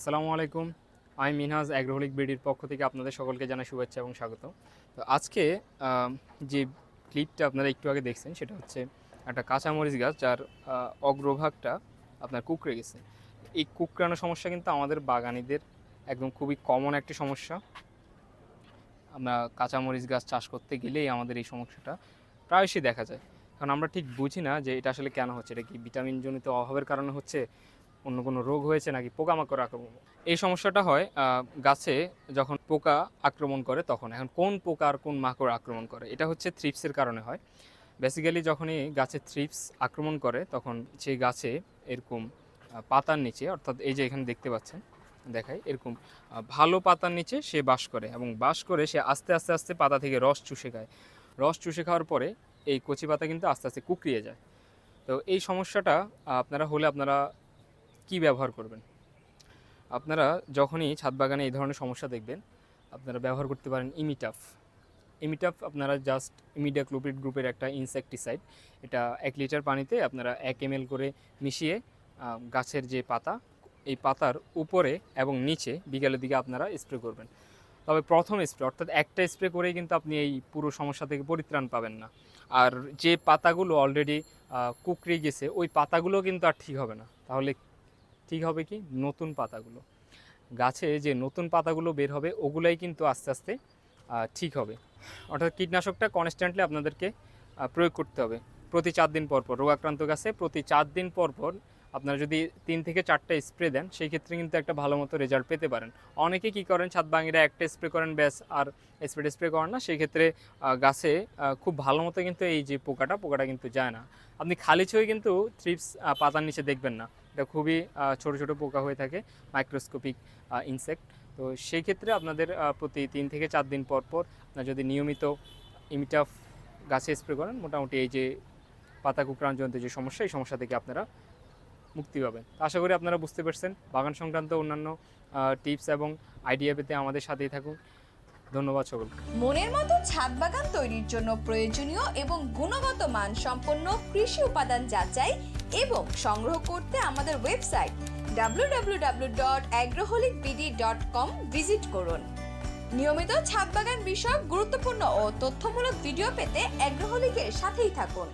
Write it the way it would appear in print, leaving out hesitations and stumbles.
আসসালামু আলাইকুম। আমি মিনহাজ অ্যাগ্রোহলিক বিডির পক্ষ থেকে আপনাদের সকলকে জানাই শুভেচ্ছা এবং স্বাগত। তো আজকে যে ক্লিপটা আপনারা একটু আগে দেখছেন সেটা হচ্ছে একটা কাঁচামরিচ গাছ যার অগ্রভাগটা আপনার কুঁকড়ে গেছে। এই কুঁকড়ানো সমস্যা কিন্তু আমাদের বাগানীদের একদম খুবই কমন একটি সমস্যা। আমরা কাঁচামরিচ গাছ চাষ করতে গেলেই আমাদের এই সমস্যাটা প্রায়শই দেখা যায়। কারণ আমরা ঠিক বুঝি না যে এটা আসলে কেন হচ্ছে। এটা কি ভিটামিনজনিত অভাবের কারণে হচ্ছে, অন্য কোনো রোগ হয়েছে, নাকি পোকামাকড় আক্রমণ? এই সমস্যাটা হয় গাছে যখন পোকা আক্রমণ করে তখন। এখন কোন পোকা আর কোন মাকড় আক্রমণ করে, এটা হচ্ছে থ্রিপসের কারণে হয়। বেসিক্যালি যখনই গাছে থ্রিপস আক্রমণ করে তখন সেই গাছে এরকম পাতার নিচে, অর্থাৎ এই যে এখানে দেখতে পাচ্ছেন, দেখাই এরকম ভালো পাতার নিচে সে বাস করে এবং বাস করে সে আস্তে আস্তে আস্তে পাতা থেকে রস চুষে খায়। রস চুষে খাওয়ার পরে এই কচি পাতা কিন্তু আস্তে আস্তে কুঁকড়িয়ে যায়। তো এই সমস্যাটা আপনারা হলে আপনারা কি ব্যবহার করবেন? আপনারা যখনই ছাদ বাগানে এই ধরনের সমস্যা দেখবেন, আপনারা ব্যবহার করতে পারেন ইমিটাফ। ইমিটাফ আপনারা জাস্ট ইমিডাক্লোপিড গ্রুপের একটা ইনসেকটিসাইড, এটা 1 লিটার পানিতে আপনারা 1 ml করে মিশিয়ে গাছের যে পাতা, এই পাতার উপরে এবং নিচে বিকালের দিকে আপনারা স্প্রে করবেন। তবে প্রথম স্প্রে অর্থাৎ একটা স্প্রে করেই কিন্তু আপনি এই পুরো সমস্যা থেকে পরিত্রাণ পাবেন না। আর যে পাতাগুলো অলরেডি কুঁকড়ে গেছে ওই পাতাগুলো কিন্তু আর ঠিক হবে না। তাহলে ঠিক হবে কি? নতুন পাতাগুলো, গাছে যে নতুন পাতাগুলো বের হবে ওগুলাই কিন্তু আস্তে আস্তে ঠিক হবে। অর্থাৎ কীটনাশকটা কনস্ট্যান্টলি আপনাদেরকে প্রয়োগ করতে হবে প্রতি 4 দিন পর পর। রোগাক্রান্ত গাছে প্রতি 4 দিন পর পর আপনারা যদি 3 থেকে 4টা স্প্রে দেন সেই ক্ষেত্রে কিন্তু একটা ভালো মতো রেজাল্ট পেতে পারেন। অনেকে কী করেন, ছাদ বাগানীরা একটা স্প্রে করেন ব্যাস, আর স্প্রে করেন না। সেই ক্ষেত্রে গাছে খুব ভালো মতো কিন্তু এই যে পোকাটা কিন্তু যায় না। আপনি খালি ছুঁয়ে কিন্তু থ্রিপস পাতার নিচে দেখবেন না। এটা খুবই ছোট ছোট পোকা হয়ে থাকে, মাইক্রোস্কোপিক ইনসেক্ট। তো সেই ক্ষেত্রে আপনাদের প্রতি 3 থেকে 4 দিন পর পর আপনারা যদি নিয়মিত ইমিটাফ গাছে স্প্রে করেন, মোটামুটি এই যে পাতা কুঁকড়ানোজনিত যে সমস্যা, এই সমস্যা থেকে আপনারা মুক্তি পাবেন। আশা করি আপনারা বুঝতে পারছেন। বাগান সংক্রান্ত অন্যান্য টিপস এবং আইডিয়া পেতে আমাদের সাথেই থাকুন। ধন্যবাদ সকলকে। মনের মতো ছাদ বাগান তৈরির জন্য প্রয়োজনীয় এবং গুণগত মান সম্পন্ন কৃষি উপাদান যাচাই এবং সংগ্রহ করতে আমাদের ওয়েবসাইট www.agroholicbd.com ভিজিট করুন। নিয়মিত ছাদ বাগান বিষয়ক গুরুত্বপূর্ণ ও তথ্যমূলক ভিডিও পেতে অ্যাগ্রোহলিকের সাথেই থাকুন।